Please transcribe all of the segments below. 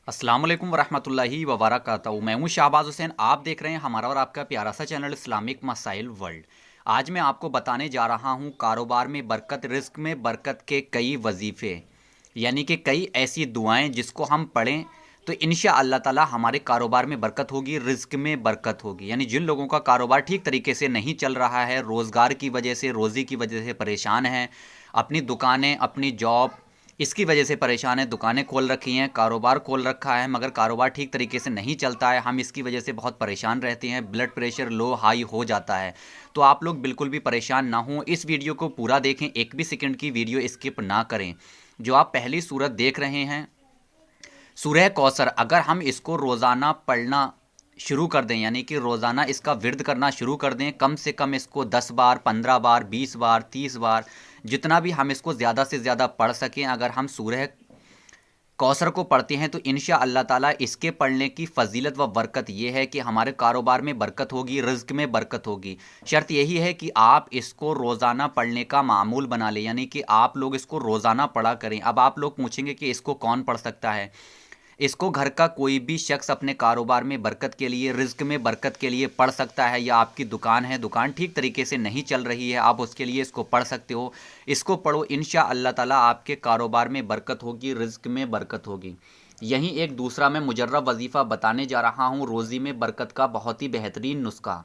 अस्सलाम वालेकुम वरहमतुल्लाहि वबरकातुहू। मैं हूं शाहबाज हुसैन। आप देख रहे हैं हमारा और आपका प्यारा सा चैनल इस्लामिक मसाइल वर्ल्ड। आज मैं आपको बताने जा रहा हूं कारोबार में बरकत, रिस्क में बरकत के कई वजीफ़े, यानी कि कई ऐसी दुआएं जिसको हम पढ़ें तो इंशाअल्लाह ताला हमारे कारोबार में बरकत होगी, रिस्क में बरकत होगी। यानी जिन लोगों का कारोबार ठीक तरीके से नहीं चल रहा है, रोज़गार की वजह से, रोज़ी की वजह से परेशान हैं, अपनी दुकानें, अपनी जॉब इसकी वजह से परेशान है, दुकानें खोल रखी हैं, कारोबार खोल रखा है, मगर कारोबार ठीक तरीके से नहीं चलता है, हम इसकी वजह से बहुत परेशान रहते हैं, ब्लड प्रेशर लो हाई हो जाता है। तो आप लोग बिल्कुल भी परेशान ना हों, इस वीडियो को पूरा देखें, एक भी सेकंड की वीडियो स्किप ना करें। जो आप पहली सूरत देख रहे हैं, सूरह कौसर, अगर हम इसको रोज़ाना पढ़ना शुरू कर दें, यानी कि रोज़ाना इसका विर्द करना शुरू कर दें, कम से कम इसको 10 बार, 15 बार, 20 बार, 30 बार, जितना भी हम इसको ज़्यादा से ज़्यादा पढ़ सकें, अगर हम सूरह कौसर को पढ़ते हैं तो इंशाअल्लाह ताला इसके पढ़ने की फ़जीलत व बरकत ये है कि हमारे कारोबार में बरकत होगी, रिज़्क में बरकत होगी। शर्त यही है कि आप इसको रोज़ाना पढ़ने का मामूल बना लें, यानी कि आप लोग इसको रोज़ाना पढ़ा करें। अब आप लोग पूछेंगे कि इसको कौन पढ़ सकता है? इसको घर का कोई भी शख्स अपने कारोबार में बरकत के लिए, रिज़्क में बरकत के लिए पढ़ सकता है। या आपकी दुकान है, दुकान ठीक तरीके से नहीं चल रही है, आप उसके लिए इसको पढ़ सकते हो। इसको पढ़ो, इंशाअल्लाह ताला आपके कारोबार में बरकत होगी, रिज़्क में बरकत होगी। यहीं एक दूसरा मैं मुजर्रब वजीफ़ा बताने जा रहा हूँ, रोज़ी में बरकत का बहुत ही बेहतरीन नुस्खा।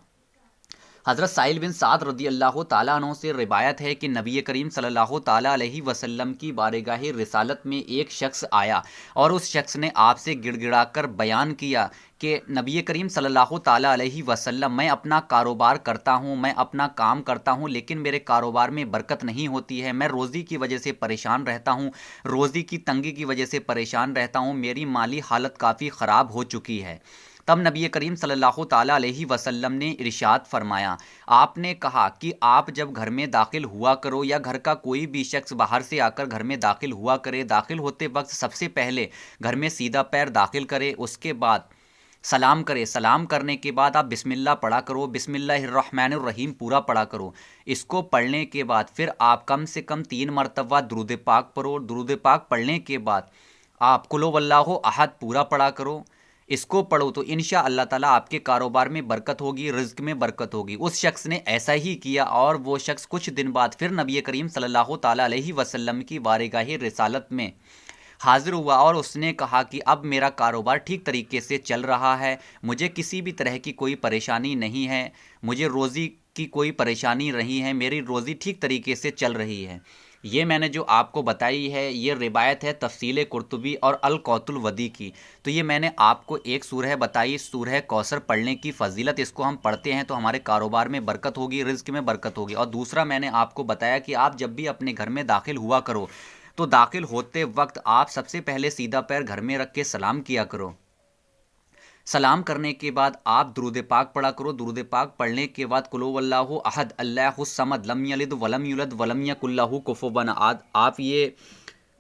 हज़रत साहिल बिन साद रदी अल्लाह ताला अन्हु से रिवायत है कि नबी करीम सल्लल्लाहु ताला अलैहि वसल्लम की बारगाह रिसालत में एक शख्स आया और उस शख्स ने आपसे गिड़गिड़ाकर बयान किया कि नबी करीम सल्लल्लाहु ताला अलैहि वसल्लम, मैं अपना कारोबार करता हूँ, मैं अपना काम करता हूँ, लेकिन मेरे कारोबार में बरकत नहीं होती है। मैं रोज़ी की वजह से परेशान रहता हूँ, रोज़ी की तंगी की वजह से परेशान रहता हूँ, मेरी माली हालत काफ़ी ख़राब हो चुकी है। तब नबी करीम सल्लल्लाहु ताला अलैहि वसल्लम ने इरशाद फरमाया, आपने कहा कि आप जब घर में दाखिल हुआ करो या घर का कोई भी शख्स बाहर से आकर घर में दाखिल हुआ करे, दाखिल होते वक्त सबसे पहले घर में सीधा पैर दाखिल करे, उसके बाद सलाम करे, सलाम करने के बाद आप बिस्मिल्लाह पढ़ा करो, बिस्मिल्लाहिर्रहमानिर्रहीम पूरा पढ़ा करो। इसको पढ़ने के बाद फिर आप कम से कम 3 मरतबा दुरूद पाक पढ़ो। दुरूद पाक पढ़ने के बाद आप कुल हुवल्लाहु अहद पूरा पढ़ा करो। इसको पढ़ो तो इंशाअल्लाह ताला आपके कारोबार में बरकत होगी, रिज़्क में बरकत होगी। उस शख्स ने ऐसा ही किया और वो शख्स कुछ दिन बाद फिर नबी करीम सल्लल्लाहु ताला अलैहि वसल्लम की बारगाह रिसालत में हाजिर हुआ और उसने कहा कि अब मेरा कारोबार ठीक तरीके से चल रहा है, मुझे किसी भी तरह की कोई परेशानी नहीं है, मुझे रोज़ी की कोई परेशानी नहीं है, मेरी रोज़ी ठीक तरीके से चल रही है। ये मैंने जो आपको बताई है ये रिवायत है तफसील कुर्तुबी और अल कौतुल वदी की। तो ये मैंने आपको एक सूरह बताई, सूरह कौसर पढ़ने की फ़जीलत। इसको हम पढ़ते हैं तो हमारे कारोबार में बरकत होगी, रिज़्क में बरकत होगी। और दूसरा मैंने आपको बताया कि आप जब भी अपने घर में दाखिल हुआ करो तो दाखिल होते वक्त आप सबसे पहले सीधा पैर घर में रख के सलाम किया करो। सलाम करने के बाद आप दुरूद पाक पढ़ा करो। दुरूद पाक पढ़ने के बाद कुल हुवल्लाहु अहद अल्लाहुस समद लम यलिद वलम यूलद वलम यकुल लहू कुफुवन अहद, आप ये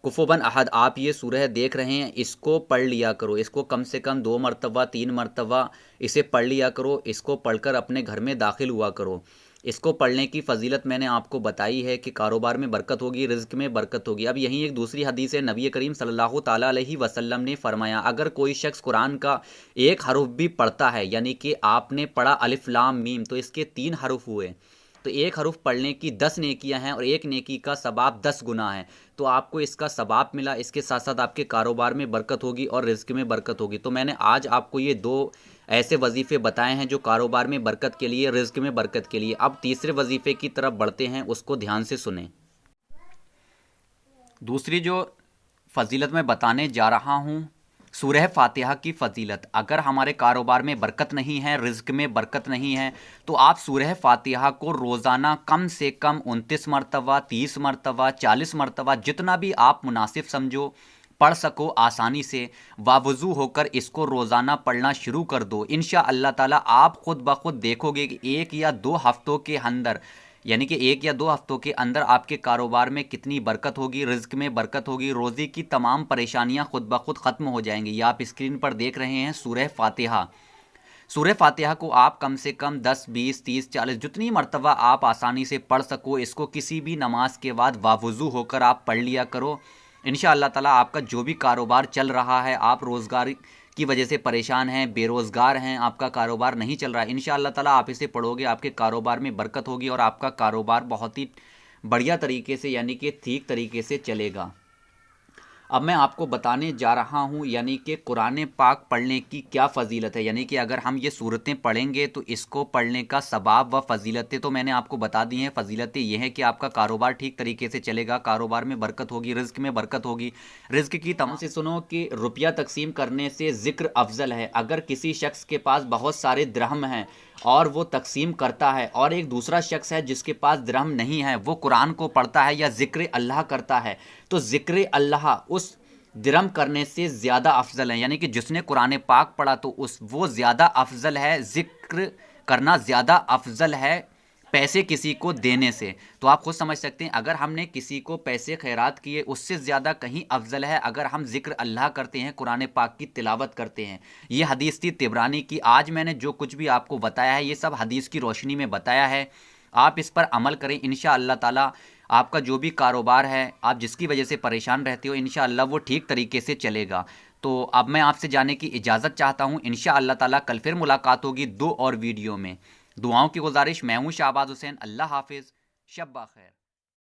कुफुवन अहद आप ये सूरह देख रहे हैं, इसको पढ़ लिया करो। इसको कम से कम 2 मरतबा 3 मरतबा इसे पढ़ लिया करो। इसको पढ़कर अपने घर में दाखिल हुआ करो। इसको पढ़ने की फ़जीलत मैंने आपको बताई है कि कारोबार में बरकत होगी, रिज़्क में बरकत होगी। अब यहीं एक दूसरी हदीस है, नबी करीम सल्लल्लाहु ताला अलैहि वसल्लम ने फरमाया, अगर कोई शख्स कुरान का एक हरुफ भी पढ़ता है, यानी कि आपने पढ़ा अलिफ लाम मीम, तो इसके 3 हरुफ हुए, तो एक हरुफ पढ़ने की 10 नेकियां हैं और एक नेकी का सबाब 10 गुना है। तो आपको इसका सबाब मिला, इसके साथ साथ आपके कारोबार में बरकत होगी और रिज़्क में बरकत होगी। तो मैंने आज आपको ये 2 ऐसे वजीफ़े बताए हैं जो कारोबार में बरकत के लिए, रिज़्क में बरकत के लिए। अब तीसरे वजीफ़े की तरफ बढ़ते हैं, उसको ध्यान से सुने। दूसरी जो फ़जीलत मैं बताने जा रहा हूँ, सूरह फातिहा की फ़जीलत। अगर हमारे कारोबार में बरकत नहीं है, रिज़्क में बरकत नहीं है, तो आप सूरह फातिहा को रोज़ाना कम से कम 29 मरतबा, 30 मरतबा, 40 मरतबा, जितना भी आप मुनासिब समझो पढ़ सको आसानी से, बावजू होकर इसको रोज़ाना पढ़ना शुरू कर दो। इंशाअल्लाह ताला आप ख़ुद ब खुद देखोगे कि 1 या 2 हफ़्तों के अंदर, यानी कि 1 या 2 हफ़्तों के अंदर आपके कारोबार में कितनी बरकत होगी, रिज़्क में बरकत होगी, रोज़ी की तमाम परेशानियां खुद ब खुद ख़त्म हो जाएंगी। ये आप स्क्रीन पर देख रहे हैं सूरह फातिहा। सूरह फातिहा को आप कम से कम 10, 20, 30, 40 जितनी मरतबा आप आसानी से पढ़ सको, इसको किसी भी नमाज के बाद वावुज़ू होकर आप पढ़ लिया करो। इंशाअल्लाह ताला आपका जो भी कारोबार चल रहा है, आप रोज़गार की वजह से परेशान हैं, बेरोज़गार हैं, आपका कारोबार नहीं चल रहा है, इंशाअल्लाह ताला आप इसे पढ़ोगे, आपके कारोबार में बरकत होगी और आपका कारोबार बहुत ही बढ़िया तरीके से यानी कि ठीक तरीके से चलेगा। अब मैं आपको बताने जा रहा हूँ यानी कि कुरान पाक पढ़ने की क्या फ़जीलत है, यानी कि अगर हम ये सूरतें पढ़ेंगे तो इसको पढ़ने का सवाब व फ़जीलतें तो मैंने आपको बता दी हैं। फ़जीलतें ये हैं कि आपका कारोबार ठीक तरीके से चलेगा, कारोबार में बरकत होगी, रिज़्क में बरकत होगी। रिज़्क की तमाम से सुनो कि रुपया तकसीम करने से ज़िक्र अफजल है। अगर किसी शख्स के पास बहुत सारे दिरहम हैं और वो तकसीम करता है और एक दूसरा शख्स है जिसके पास दिरहम नहीं है, वो कुरान को पढ़ता है या ज़िक्र अल्लाह करता है, तो ज़िक्र अल्लाह उस दिरहम करने से ज़्यादा अफजल है। यानी कि जिसने कुरान पाक पढ़ा तो वो ज़्यादा अफजल है, ज़िक्र करना ज़्यादा अफजल है पैसे किसी को देने से। तो आप खुद समझ सकते हैं, अगर हमने किसी को पैसे खैरात किए उससे ज़्यादा कहीं अफजल है अगर हम ज़िक्र अल्लाह करते हैं, कुरान पाक की तिलावत करते हैं। ये हदीस थी तिबरानी की। आज मैंने जो कुछ भी आपको बताया है ये सब हदीस की रोशनी में बताया है। आप इस पर अमल करें, इंशाअल्लाह ताला आपका जो भी कारोबार है, आप जिसकी वजह से परेशान रहते हो, इंशाअल्लाह वो ठीक तरीके से चलेगा। तो अब मैं आपसे जाने की इजाज़त चाहता हूँ। इंशाअल्लाह ताला कल फिर मुलाकात होगी 2 और वीडियो में। दुआओं की गुजारिश। मैं हूँ शाहबाज हुसैन। अल्लाह हाफिज़। शब खैर।